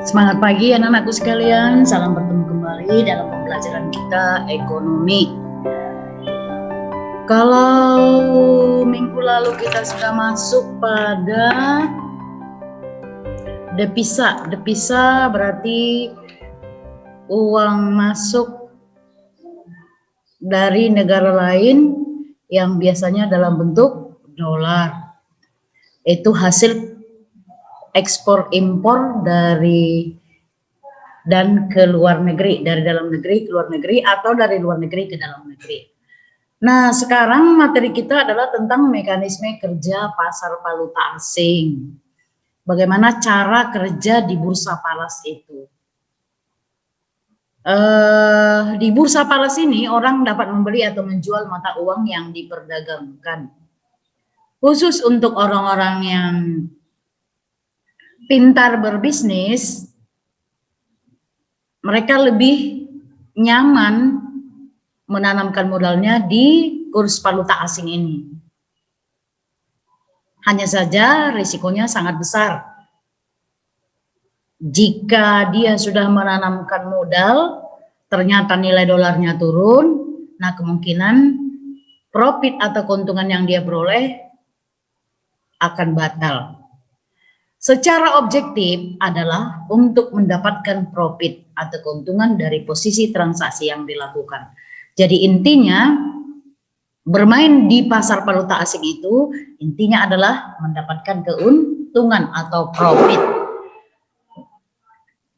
Semangat pagi anak-anakku sekalian, salam bertemu kembali dalam pembelajaran kita ekonomi. Kalau minggu lalu kita sudah masuk pada devisa. Devisa berarti uang masuk dari negara lain yang biasanya dalam bentuk dolar. Itu hasil ekspor impor dari dan ke luar negeri, dari dalam negeri ke luar negeri atau dari luar negeri ke dalam negeri. Nah, sekarang materi kita adalah tentang mekanisme kerja pasar valuta asing. Bagaimana cara kerja di bursa falas itu. Di bursa falas ini orang dapat membeli atau menjual mata uang yang diperdagangkan. Khusus untuk orang-orang yang pintar berbisnis, mereka lebih nyaman menanamkan modalnya di kurs valuta asing ini. Hanya saja risikonya sangat besar. Jika dia sudah menanamkan modal, ternyata nilai dolarnya turun, nah kemungkinan profit atau keuntungan yang dia peroleh akan batal. Secara objektif adalah untuk mendapatkan profit atau keuntungan dari posisi transaksi yang dilakukan. Jadi intinya bermain di pasar valuta asing itu intinya adalah mendapatkan keuntungan atau profit.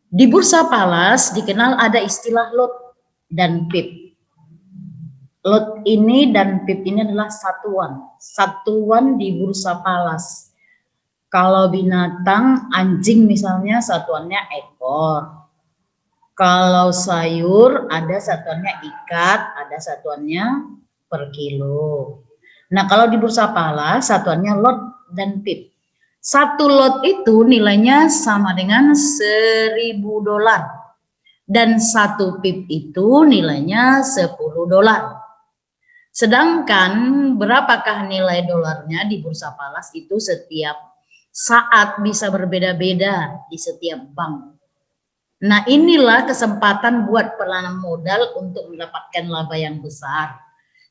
Di bursa falas dikenal ada istilah lot dan pip. Lot ini dan pip ini adalah satuan di bursa falas. Kalau binatang, anjing misalnya satuannya ekor. Kalau sayur ada satuannya ikat, ada satuannya per kilo. Nah, kalau di bursa falas satuannya lot dan pip. Satu lot itu nilainya sama dengan $1.000 dan satu pip itu nilainya $10. Sedangkan berapakah nilai dolarnya di bursa falas itu setiap saat bisa berbeda-beda di setiap bank. Nah, inilah kesempatan buat penanam modal untuk mendapatkan laba yang besar.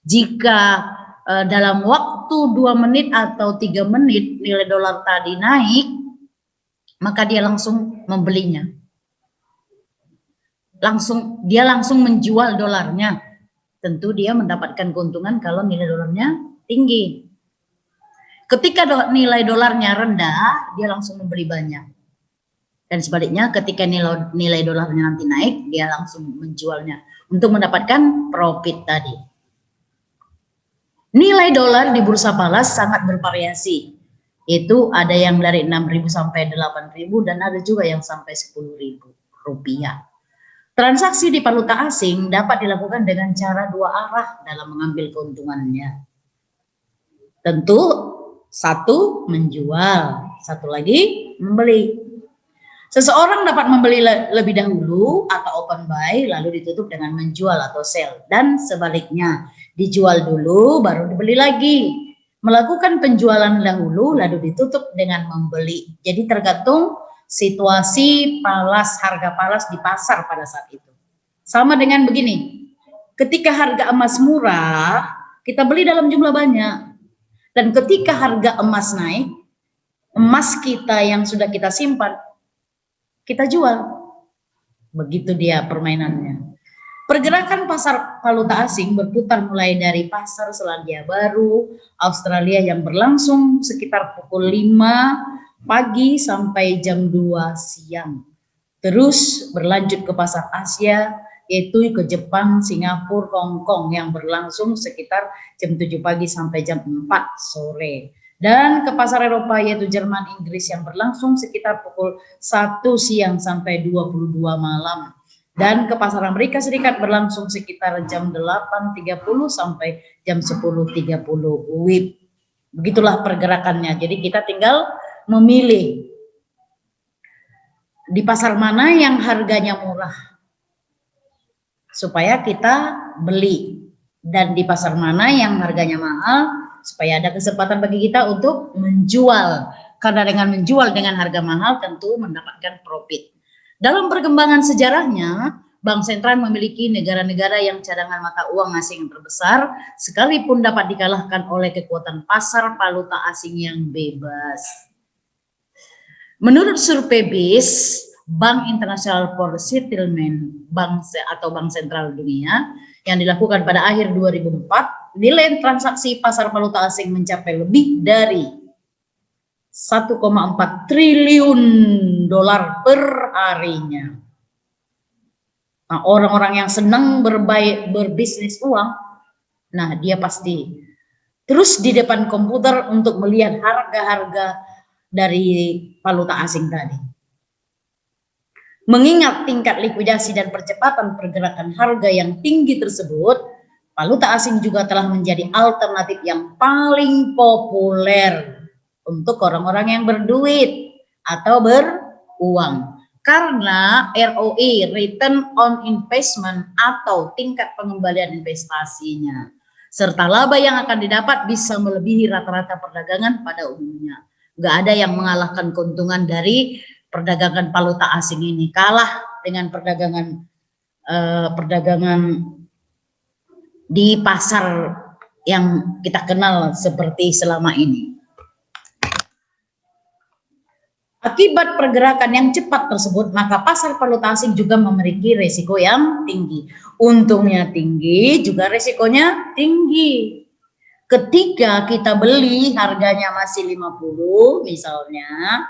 Jika dalam waktu 2 menit atau 3 menit nilai dolar tadi naik, maka dia langsung membelinya. Dia langsung menjual dolarnya. Tentu dia mendapatkan keuntungan kalau nilai dolarnya tinggi. Ketika nilai dolarnya rendah, dia langsung membeli banyak. Dan sebaliknya ketika nilai dolarnya nanti naik, dia langsung menjualnya untuk mendapatkan profit tadi. Nilai dolar di bursa falas sangat bervariasi. Itu ada yang dari 6.000 sampai 8.000 dan ada juga yang sampai 10.000 rupiah. Transaksi di valuta asing dapat dilakukan dengan cara dua arah dalam mengambil keuntungannya. Tentu satu menjual, satu lagi membeli. Seseorang dapat membeli lebih dahulu atau open buy lalu ditutup dengan menjual atau sell, dan sebaliknya dijual dulu baru dibeli lagi. Melakukan penjualan dahulu lalu ditutup dengan membeli. Jadi tergantung situasi falas, harga falas di pasar pada saat itu. Sama dengan begini, ketika harga emas murah kita beli dalam jumlah banyak. Dan ketika harga emas naik, emas kita yang sudah kita simpan, kita jual. Begitu dia permainannya. Pergerakan pasar valuta asing berputar mulai dari pasar Selandia Baru, Australia yang berlangsung sekitar pukul 5 pagi sampai jam 2 siang. Terus berlanjut ke pasar Asia, yaitu ke Jepang, Singapura, Hong Kong yang berlangsung sekitar jam 7 pagi sampai jam 4 sore. Dan ke pasar Eropa yaitu Jerman, Inggris yang berlangsung sekitar pukul 1 siang sampai 22 malam. Dan ke pasar Amerika Serikat berlangsung sekitar jam 8.30 sampai jam 10.30 WIB. Begitulah pergerakannya. Jadi kita tinggal memilih di pasar mana yang harganya murah supaya kita beli, dan di pasar mana yang harganya mahal supaya ada kesempatan bagi kita untuk menjual, karena dengan menjual dengan harga mahal tentu mendapatkan profit. Dalam perkembangan sejarahnya, Bank Sentral memiliki negara-negara yang cadangan mata uang asing terbesar, sekalipun dapat dikalahkan oleh kekuatan pasar valuta asing yang bebas. Menurut survei BIS, Bank International for Settlement Bank Sentral Dunia yang dilakukan pada akhir 2004, nilai transaksi pasar valuta asing mencapai lebih dari 1,4 triliun dolar per harinya. Nah, orang-orang yang senang berbisnis uang, nah dia pasti terus di depan komputer untuk melihat harga-harga dari valuta asing tadi. Mengingat tingkat likuidasi dan percepatan pergerakan harga yang tinggi tersebut, valuta asing juga telah menjadi alternatif yang paling populer untuk orang-orang yang berduit atau beruang. Karena ROI, Return on Investment, atau tingkat pengembalian investasinya, serta laba yang akan didapat bisa melebihi rata-rata perdagangan pada umumnya. Nggak ada yang mengalahkan keuntungan dari perdagangan valuta asing ini, kalah dengan perdagangan di pasar yang kita kenal seperti selama ini. Akibat pergerakan yang cepat tersebut, maka pasar valuta asing juga memiliki risiko yang tinggi. Untungnya tinggi, juga risikonya tinggi. Ketika kita beli harganya masih 50 misalnya,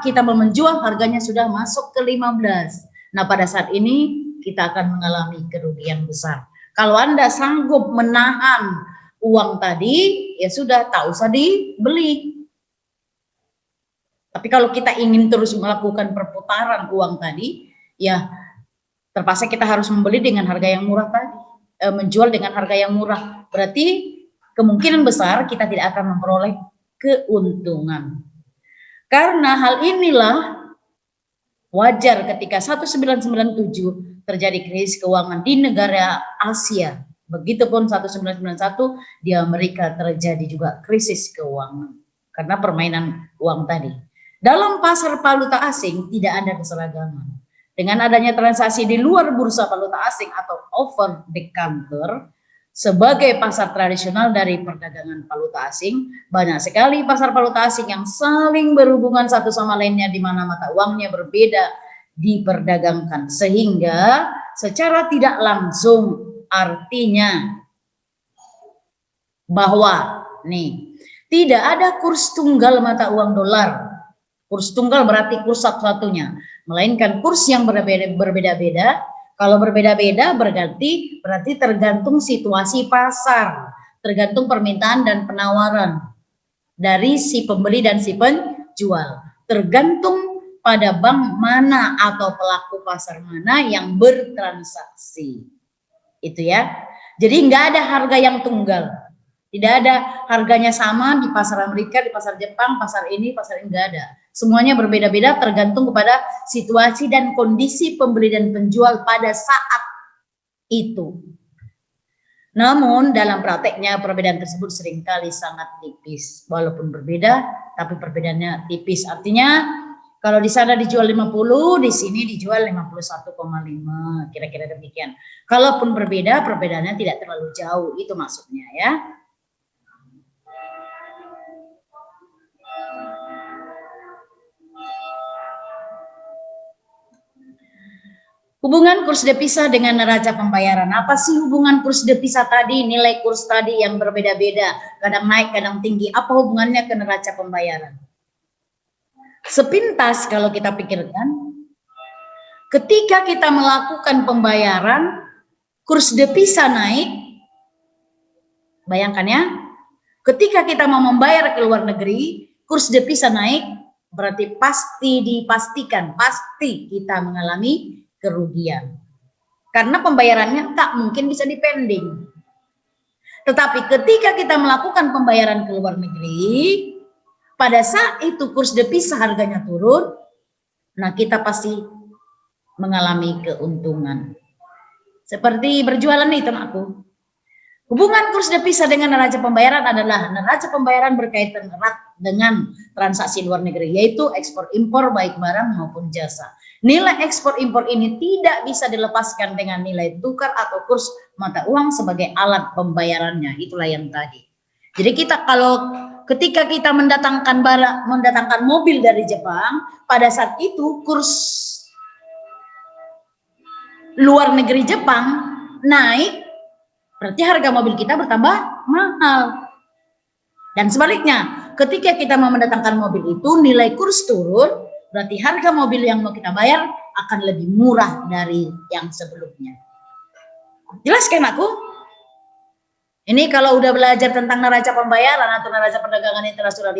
kita mau menjual harganya sudah masuk ke 15. Nah, pada saat ini kita akan mengalami kerugian besar. Kalau Anda sanggup menahan uang tadi, ya sudah, tak usah dibeli. Tapi kalau kita ingin terus melakukan perputaran uang tadi, ya terpaksa kita harus membeli dengan harga yang murah tadi, menjual dengan harga yang murah. Berarti kemungkinan besar kita tidak akan memperoleh keuntungan. Karena hal inilah wajar ketika 1997 terjadi krisis keuangan di negara Asia. Begitupun 1991 di Amerika terjadi juga krisis keuangan karena permainan uang tadi. Dalam pasar valuta asing tidak ada keseragaman. Dengan adanya transaksi di luar bursa valuta asing atau over the counter sebagai pasar tradisional dari perdagangan valuta asing, banyak sekali pasar valuta asing yang saling berhubungan satu sama lainnya di mana mata uangnya berbeda diperdagangkan, sehingga secara tidak langsung artinya bahwa tidak ada kurs tunggal mata uang dolar. Kurs tunggal berarti kurs satu-satunya, melainkan kurs yang berbeda-beda. Kalau berbeda-beda berarti tergantung situasi pasar, tergantung permintaan dan penawaran dari si pembeli dan si penjual, tergantung pada bank mana atau pelaku pasar mana yang bertransaksi. Itu ya. Jadi nggak ada harga yang tunggal. Tidak ada harganya sama di pasar Amerika, di pasar Jepang, pasar ini nggak ada. Semuanya berbeda-beda tergantung kepada situasi dan kondisi pembeli dan penjual pada saat itu. Namun dalam prakteknya perbedaan tersebut seringkali sangat tipis. Walaupun berbeda, tapi perbedaannya tipis. Artinya kalau di sana dijual 50, di sini dijual 51,5, kira-kira demikian. Kalaupun berbeda, perbedaannya tidak terlalu jauh, itu maksudnya ya. Hubungan kurs devisa dengan neraca pembayaran. Apa sih hubungan kurs devisa tadi, nilai kurs tadi yang berbeda-beda, kadang naik, kadang tinggi. Apa hubungannya ke neraca pembayaran? Sepintas kalau kita pikirkan, ketika kita melakukan pembayaran, kurs devisa naik, bayangkan ya, ketika kita mau membayar ke luar negeri, kurs devisa naik, berarti pasti kita mengalami kerugian. Karena pembayarannya tak mungkin bisa dipending. Tetapi ketika kita melakukan pembayaran ke luar negeri, pada saat itu kurs devisa harganya turun, nah kita pasti mengalami keuntungan. Seperti berjualan nih teman-temanku. Hubungan kurs devisa dengan neraca pembayaran adalah neraca pembayaran berkaitan erat dengan transaksi luar negeri, yaitu ekspor impor baik barang maupun jasa. Nilai ekspor impor ini tidak bisa dilepaskan dengan nilai tukar atau kurs mata uang sebagai alat pembayarannya. Itulah yang tadi. Jadi kita ketika kita mendatangkan mobil dari Jepang, pada saat itu kurs luar negeri Jepang naik, berarti harga mobil kita bertambah mahal. Dan sebaliknya, ketika kita mau mendatangkan mobil itu nilai kurs turun, berarti harga mobil yang mau kita bayar akan lebih murah dari yang sebelumnya. Jelas kan aku? Ini kalau udah belajar tentang neraca pembayaran atau neraca perdagangan internasional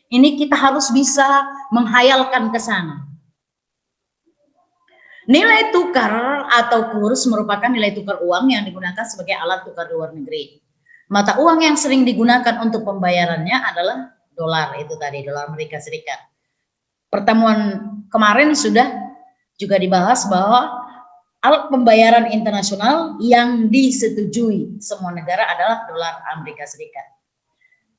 ini kita harus bisa menghayalkan ke sana. Nilai tukar atau kurs merupakan nilai tukar uang yang digunakan sebagai alat tukar luar negeri. Mata uang yang sering digunakan untuk pembayarannya adalah dolar, itu tadi, dolar Amerika Serikat. Pertemuan kemarin sudah juga dibahas bahwa alat pembayaran internasional yang disetujui semua negara adalah dolar Amerika Serikat.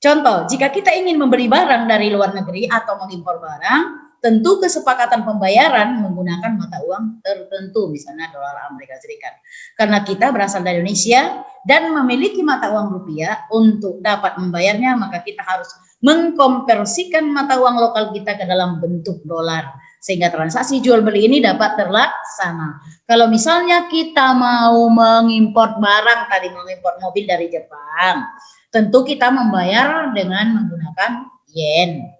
Contoh, jika kita ingin membeli barang dari luar negeri atau mengimpor barang, tentu kesepakatan pembayaran menggunakan mata uang tertentu, misalnya dolar Amerika Serikat. Karena kita berasal dari Indonesia dan memiliki mata uang rupiah, untuk dapat membayarnya maka kita harus mengkonversikan mata uang lokal kita ke dalam bentuk dolar, sehingga transaksi jual beli ini dapat terlaksana. Kalau misalnya kita mau mengimpor barang, tadi mengimpor mobil dari Jepang, tentu kita membayar dengan menggunakan yen.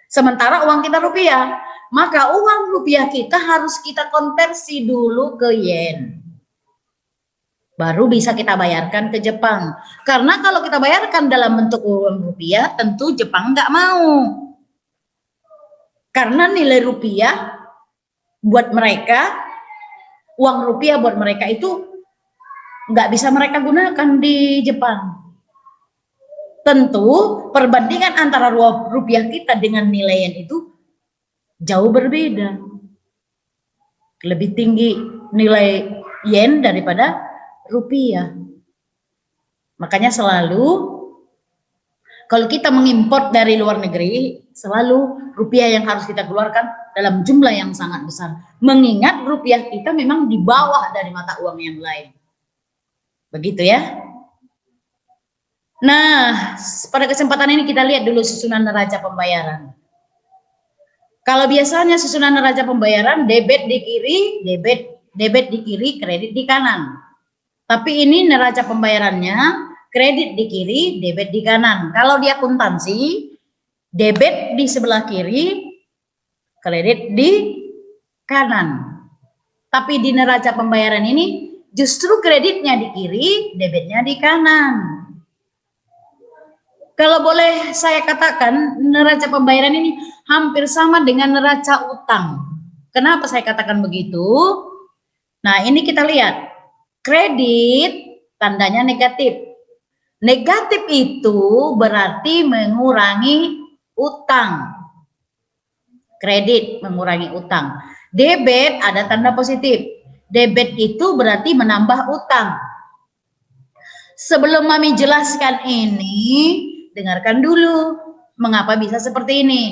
Sementara uang kita rupiah, maka uang rupiah kita harus kita konversi dulu ke yen. Baru bisa kita bayarkan ke Jepang. Karena kalau kita bayarkan dalam bentuk uang rupiah, tentu Jepang nggak mau. Karena nilai rupiah buat mereka, uang rupiah buat mereka itu nggak bisa mereka gunakan di Jepang. Tentu perbandingan antara rupiah kita dengan nilai yen itu jauh berbeda. Lebih tinggi nilai yen daripada rupiah. Makanya selalu kalau kita mengimpor dari luar negeri, selalu rupiah yang harus kita keluarkan dalam jumlah yang sangat besar. Mengingat rupiah kita memang di bawah dari mata uang yang lain. Begitu ya. Nah, pada kesempatan ini kita lihat dulu susunan neraca pembayaran. Kalau biasanya susunan neraca pembayaran debit di kiri, debit di kiri, kredit di kanan. Tapi ini neraca pembayarannya kredit di kiri, debit di kanan. Kalau di akuntansi, debit di sebelah kiri, kredit di kanan. Tapi di neraca pembayaran ini justru kreditnya di kiri, debitnya di kanan. Kalau boleh saya katakan, neraca pembayaran ini hampir sama dengan neraca utang. Kenapa saya katakan begitu? Nah, ini kita lihat. Kredit tandanya negatif. Negatif itu berarti mengurangi utang. Kredit mengurangi utang. Debit ada tanda positif. Debit itu berarti menambah utang. Sebelum Mami jelaskan ini, dengarkan dulu mengapa bisa seperti ini.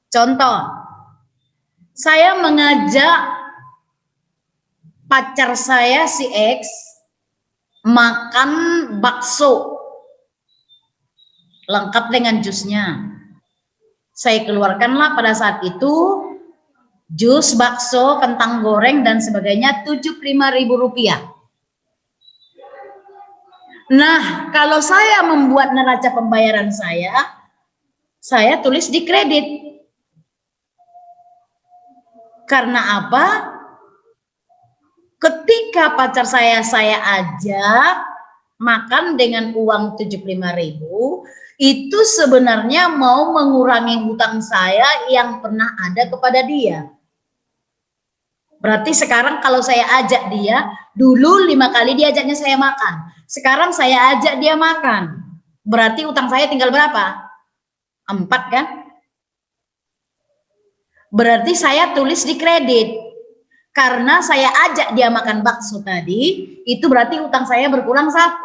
Contoh, saya mengajak pacar saya si X makan bakso lengkap dengan jusnya. Saya keluarkanlah pada saat itu jus, bakso, kentang goreng dan sebagainya Rp75.000. Nah, kalau saya membuat neraca pembayaran saya tulis di kredit. Karena apa? Ketika pacar saya ajak makan dengan uang 75.000, itu sebenarnya mau mengurangi hutang saya yang pernah ada kepada dia. Berarti sekarang kalau saya ajak dia, dulu 5 kali diajaknya saya makan. Sekarang saya ajak dia makan. Berarti utang saya tinggal berapa? 4 kan? Berarti saya tulis di kredit. Karena saya ajak dia makan bakso tadi, itu berarti utang saya berkurang 1.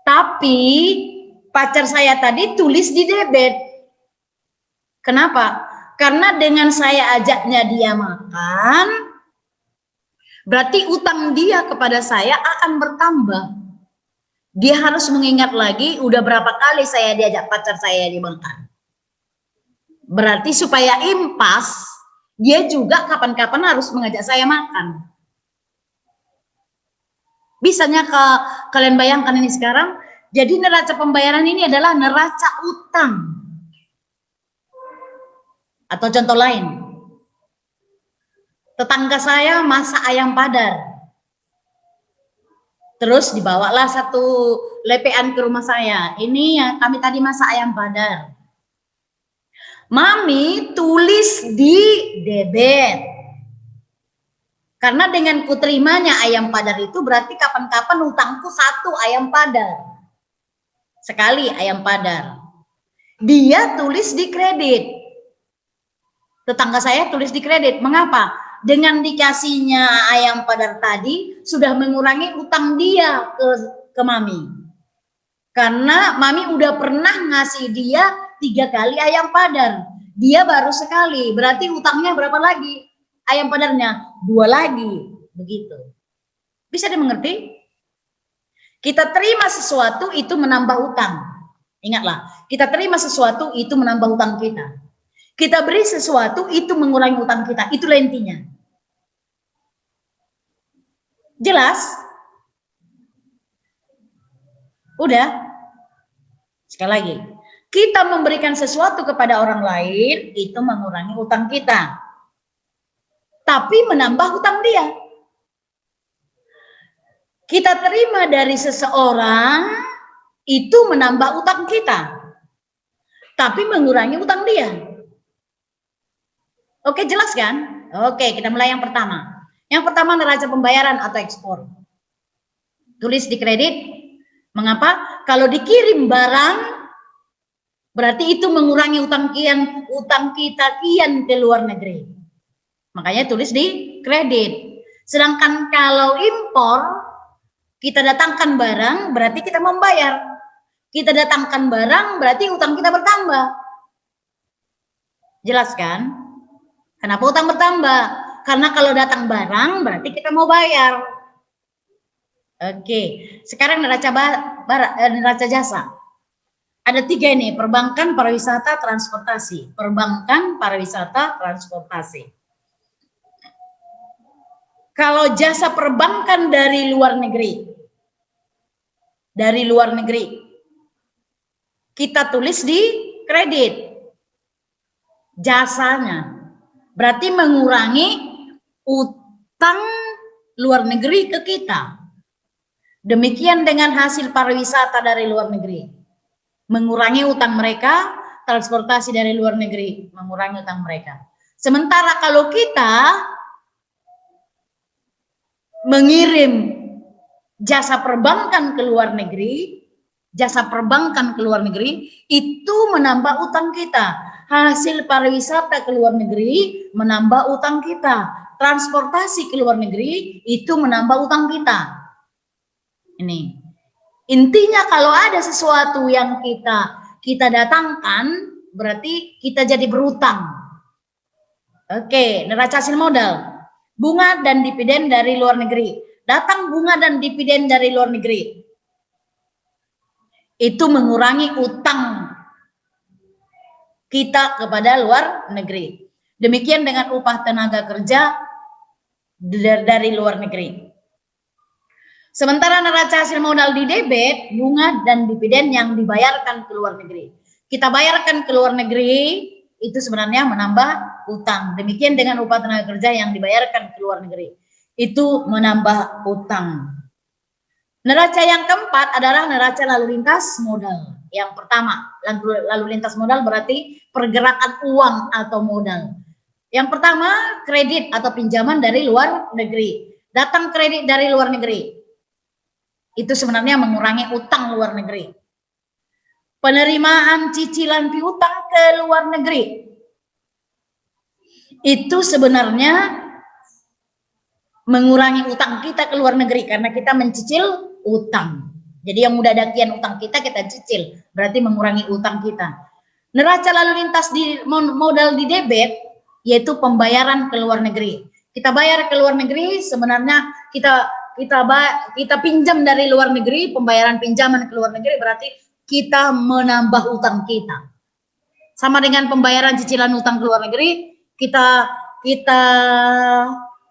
Tapi Pacar saya tadi tulis di debit. Kenapa? Karena dengan saya ajaknya dia makan, berarti utang dia kepada saya akan bertambah. Dia harus mengingat lagi udah berapa kali saya diajak pacar saya dimakan. Berarti supaya impas, dia juga kapan-kapan harus mengajak saya makan. Bisanya kalian bayangkan ini sekarang, jadi neraca pembayaran ini adalah neraca utang. Atau contoh lain, tetangga saya masak ayam padar. Terus dibawalah satu lepean ke rumah saya. Ini yang kami tadi masak ayam padar. Mami tulis di debit. Karena dengan kuterimanya ayam padar itu berarti kapan-kapan utangku satu ayam padar. Sekali ayam padar. Dia tulis di kredit. Tetangga saya tulis di kredit. Mengapa? Dengan dikasihnya ayam padar tadi sudah mengurangi utang dia ke Mami. Karena Mami udah pernah ngasih dia 3 kali ayam padar. Dia baru sekali. Berarti utangnya berapa lagi? Ayam padarnya 2 lagi. Begitu. Bisa dimengerti? Kita terima sesuatu itu menambah utang. Ingatlah, kita terima sesuatu itu menambah utang kita. Kita beri sesuatu itu mengurangi utang kita. Itulah intinya. Jelas? Udah? Sekali lagi. Kita memberikan sesuatu kepada orang lain itu mengurangi utang kita. Tapi menambah utang dia. Kita terima dari seseorang itu menambah utang kita. Tapi mengurangi utang dia. Oke, jelas kan? Oke, kita mulai yang pertama. Yang pertama neraca pembayaran atau ekspor. Tulis di kredit. Mengapa? Kalau dikirim barang, berarti itu mengurangi utang kita kian ke luar negeri. Makanya tulis di kredit. Sedangkan kalau impor, kita datangkan barang, berarti kita membayar. Kita datangkan barang, berarti utang kita bertambah. Jelas kan? Kenapa utang bertambah? Karena kalau datang barang berarti kita mau bayar. Oke, sekarang neraca jasa. Ada 3 ini, perbankan, pariwisata, transportasi. Perbankan, pariwisata, transportasi. Kalau jasa perbankan dari luar negeri, kita tulis di kredit. Jasanya. Berarti mengurangi utang luar negeri ke kita. Demikian dengan hasil pariwisata dari luar negeri. Mengurangi utang mereka, transportasi dari luar negeri, mengurangi utang mereka. Sementara kalau kita mengirim jasa perbankan ke luar negeri, itu menambah utang kita. Hasil pariwisata ke luar negeri menambah utang kita. Transportasi ke luar negeri itu menambah utang kita. Ini. Intinya kalau ada sesuatu yang kita datangkan, berarti kita jadi berutang. Oke, neraca hasil modal. Bunga dan dividen dari luar negeri. Datang bunga dan dividen dari luar negeri. Itu mengurangi utang kita kepada luar negeri. Demikian dengan upah tenaga kerja dari luar negeri. Sementara neraca hasil modal di debit, bunga dan dividen yang dibayarkan ke luar negeri. Kita bayarkan ke luar negeri, itu sebenarnya menambah utang. Demikian dengan upah tenaga kerja yang dibayarkan ke luar negeri. Itu menambah utang. Neraca yang keempat adalah neraca lalu lintas modal. Yang pertama, lalu lintas modal berarti pergerakan uang atau modal. Yang pertama, kredit atau pinjaman dari luar negeri. Datang kredit dari luar negeri. Itu sebenarnya mengurangi utang luar negeri. Penerimaan cicilan piutang ke luar negeri. Itu sebenarnya mengurangi utang kita ke luar negeri karena kita mencicil utang. Jadi yang udah dakian utang kita cicil, berarti mengurangi utang kita. Neraca lalu lintas di modal di debit, yaitu pembayaran ke luar negeri. Kita bayar ke luar negeri, sebenarnya kita pinjam dari luar negeri, pembayaran pinjaman ke luar negeri berarti kita menambah utang kita. Sama dengan pembayaran cicilan utang ke luar negeri, kita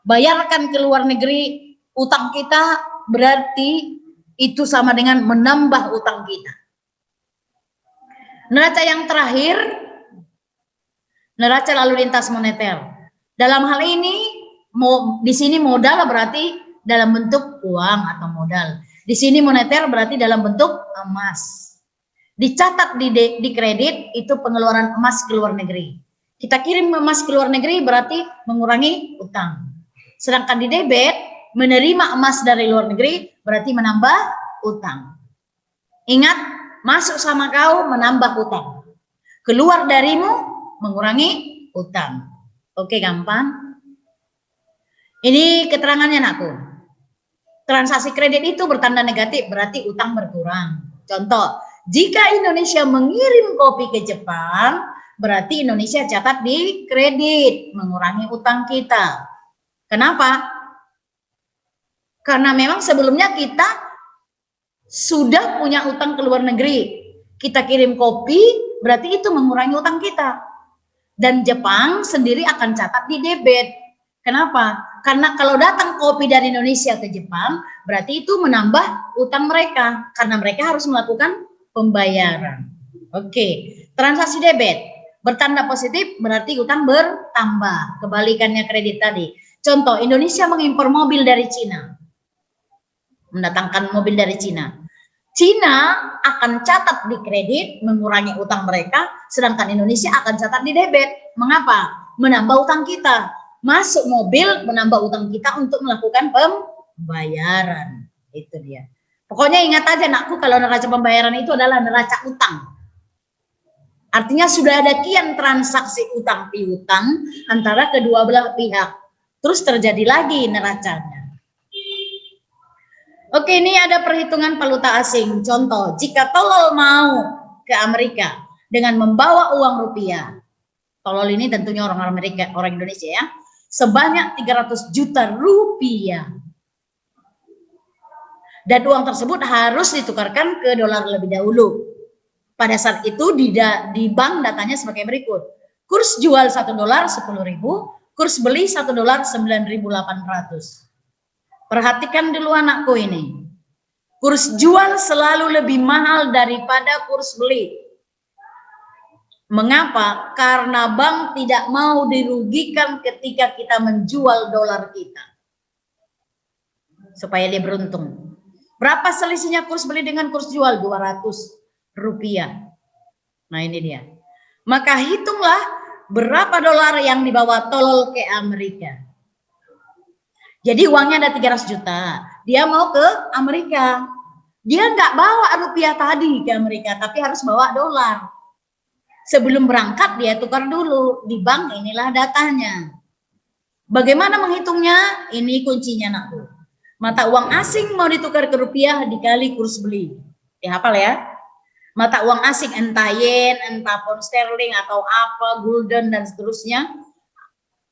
bayarkan ke luar negeri utang kita, berarti itu sama dengan menambah utang kita. Neraca yang terakhir, neraca lalu lintas moneter. Dalam hal ini, di sini modal berarti dalam bentuk uang atau modal. Di sini moneter berarti dalam bentuk emas. Dicatat di kredit itu pengeluaran emas ke luar negeri. Kita kirim emas ke luar negeri berarti mengurangi utang. Sedangkan di debit, menerima emas dari luar negeri berarti menambah utang. Ingat, masuk sama kau menambah utang. Keluar darimu mengurangi utang. Oke, gampang. Ini keterangannya anakku. Transaksi kredit itu bertanda negatif, berarti utang berkurang. Contoh, jika Indonesia mengirim kopi ke Jepang, berarti Indonesia catat di kredit, mengurangi utang kita. Kenapa? Karena memang sebelumnya kita sudah punya utang ke luar negeri. Kita kirim kopi, berarti itu mengurangi utang kita. Dan Jepang sendiri akan catat di debit. Kenapa? Karena kalau datang kopi dari Indonesia ke Jepang, berarti itu menambah utang mereka. Karena mereka harus melakukan pembayaran. Oke, transaksi debit bertanda positif berarti utang bertambah. Kebalikannya kredit tadi. Contoh, Indonesia mengimpor mobil dari Cina. Mendatangkan mobil dari Cina. Cina akan catat di kredit mengurangi utang mereka, sedangkan Indonesia akan catat di debit. Mengapa? Menambah utang kita. Masuk mobil menambah utang kita untuk melakukan pembayaran. Itu dia. Pokoknya ingat aja anakku, kalau neraca pembayaran itu adalah neraca utang. Artinya sudah ada kian transaksi utang piutang antara kedua belah pihak. Terus terjadi lagi neracanya. Oke, ini ada perhitungan valuta asing. Contoh, jika tolol mau ke Amerika dengan membawa uang rupiah. Tolol ini tentunya orang Amerika, orang Indonesia ya. Sebanyak 300 juta rupiah. Dan uang tersebut harus ditukarkan ke dolar lebih dahulu. Pada saat itu di bank datanya sebagai berikut. Kurs jual 1 dolar 10.000, kurs beli 1 dolar 9.800. Perhatikan dulu anakku ini. Kurs jual selalu lebih mahal daripada kurs beli. Mengapa? Karena bank tidak mau dirugikan ketika kita menjual dolar kita. Supaya dia beruntung. Berapa selisihnya kurs beli dengan kurs jual? 200 rupiah. Nah ini dia. Maka hitunglah berapa dolar yang dibawa tolol ke Amerika. Jadi uangnya ada 300 juta. Dia mau ke Amerika. Dia nggak bawa rupiah tadi ke Amerika, tapi harus bawa dolar. Sebelum berangkat dia tukar dulu. Di bank inilah datanya. Bagaimana menghitungnya? Ini kuncinya anakku. Mata uang asing mau ditukar ke rupiah dikali kurs beli. Dihafal ya. Mata uang asing entah yen, entah pound sterling atau apa, gulden dan seterusnya.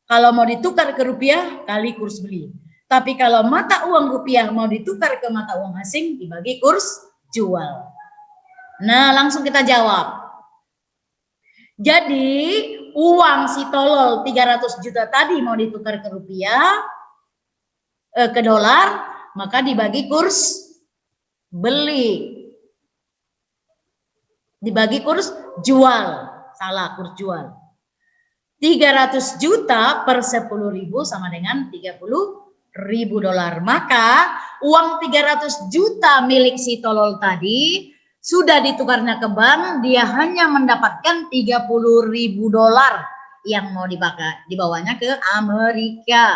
Kalau mau ditukar ke rupiah kali kurs beli. Tapi kalau mata uang rupiah mau ditukar ke mata uang asing dibagi kurs jual. Nah, langsung kita jawab. Jadi uang si tolol 300 juta tadi mau ditukar ke rupiah, ke dolar, maka dibagi kurs beli. Dibagi kurs jual. Salah, kurs jual. 300 juta per 10.000 sama dengan 30.000 dolar. Maka uang 300 juta milik si tolol tadi sudah ditukarnya ke bank, dia hanya mendapatkan 30.000 dolar yang mau dibawanya ke Amerika.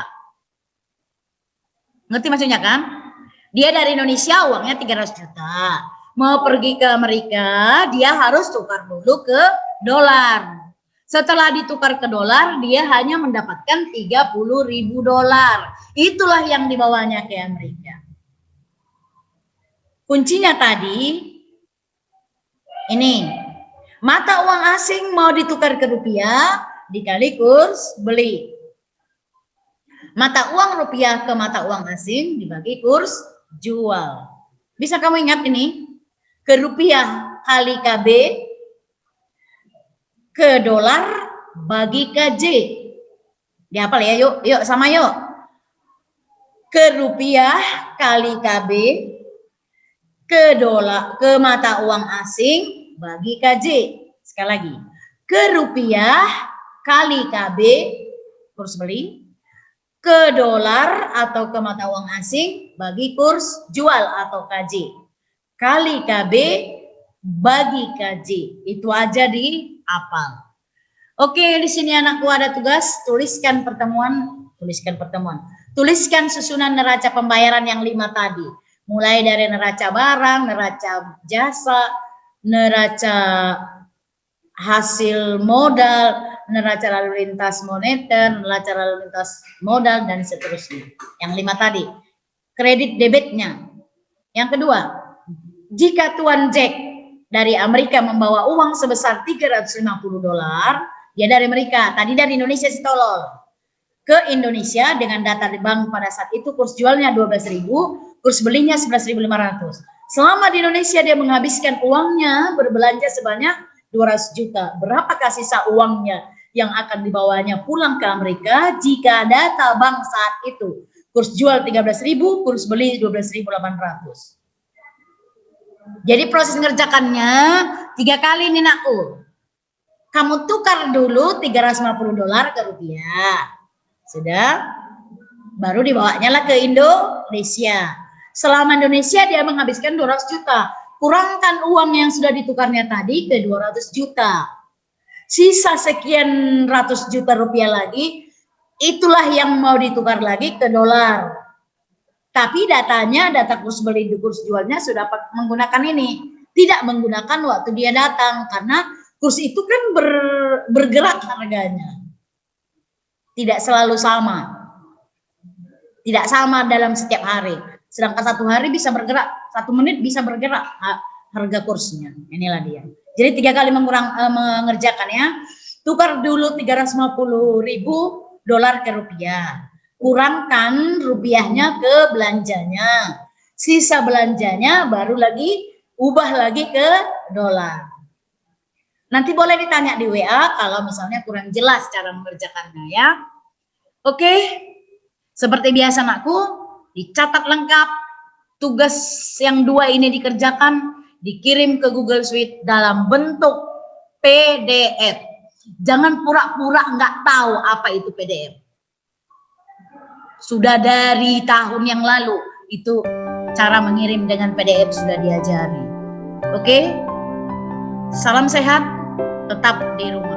Ngerti maksudnya kan? Dia dari Indonesia uangnya 300 juta. Mau pergi ke Amerika, dia harus tukar dulu ke dolar. Setelah ditukar ke dolar, dia hanya mendapatkan 30.000 dolar. Itulah yang dibawanya ke Amerika. Kuncinya tadi ini, mata uang asing mau ditukar ke rupiah dikali kurs beli. Mata uang rupiah ke mata uang asing dibagi kurs jual. Bisa kamu ingat ini? Ke rupiah kali KB, ke dolar bagi KJ. Dihafal ya, yuk sama yuk. Ke rupiah kali KB, ke dolar, ke mata uang asing bagi KJ. Sekali lagi, ke rupiah kali KB kurs beli, ke dolar atau ke mata uang asing bagi kurs jual atau KJ, kali KB bagi KJ. Itu aja dihafal. Oke, di sini anakku ada tugas, tuliskan pertemuan. Tuliskan susunan neraca pembayaran yang 5 tadi. Mulai dari neraca barang, neraca jasa, neraca hasil modal, neraca lalu lintas moneter, neraca lalu lintas modal, dan seterusnya. Yang 5 tadi. Kredit debitnya. Yang kedua, jika Tuan Jack dari Amerika membawa uang sebesar $350, dia dari Amerika, tadi dari Indonesia si tolol. Ke Indonesia dengan data di bank pada saat itu kurs jualnya 12.000, kurs belinya 11.500. Selama di Indonesia dia menghabiskan uangnya berbelanja sebanyak 200 juta. Berapakah sisa uangnya yang akan dibawanya pulang ke Amerika jika data bank saat itu kurs jual 13.000, kurs beli 12.800. Jadi proses ngerjakannya 3 kali nih nakku. Kamu tukar dulu $350 ke rupiah. Sudah, baru dibawanya lah ke Indonesia. Selama Indonesia dia menghabiskan 200 juta. Kurangkan uang yang sudah ditukarnya tadi ke 200 juta. Sisa sekian ratus juta rupiah lagi, itulah yang mau ditukar lagi ke dolar. Tapi datanya, data kurs beli, kurs jualnya sudah menggunakan ini. Tidak menggunakan waktu dia datang, karena kurs itu kan bergerak harganya. Tidak selalu sama. Tidak sama dalam setiap hari. Sedangkan 1 hari bisa bergerak, 1 menit bisa bergerak harga kursnya. Inilah dia. Jadi 3 kali mengerjakan ya. Tukar dulu $350.000 ke rupiah. Kurangkan rupiahnya ke belanjanya. Sisa belanjanya baru lagi ubah lagi ke dolar. Nanti boleh ditanya di WA kalau misalnya kurang jelas cara mengerjakannya ya. Oke, seperti biasa anakku, dicatat lengkap. Tugas yang 2 ini dikerjakan, dikirim ke Google Suite dalam bentuk PDF. Jangan pura-pura nggak tahu apa itu PDF. Sudah dari tahun yang lalu, itu cara mengirim dengan PDF sudah diajari. Oke, salam sehat. Tetap di rumah.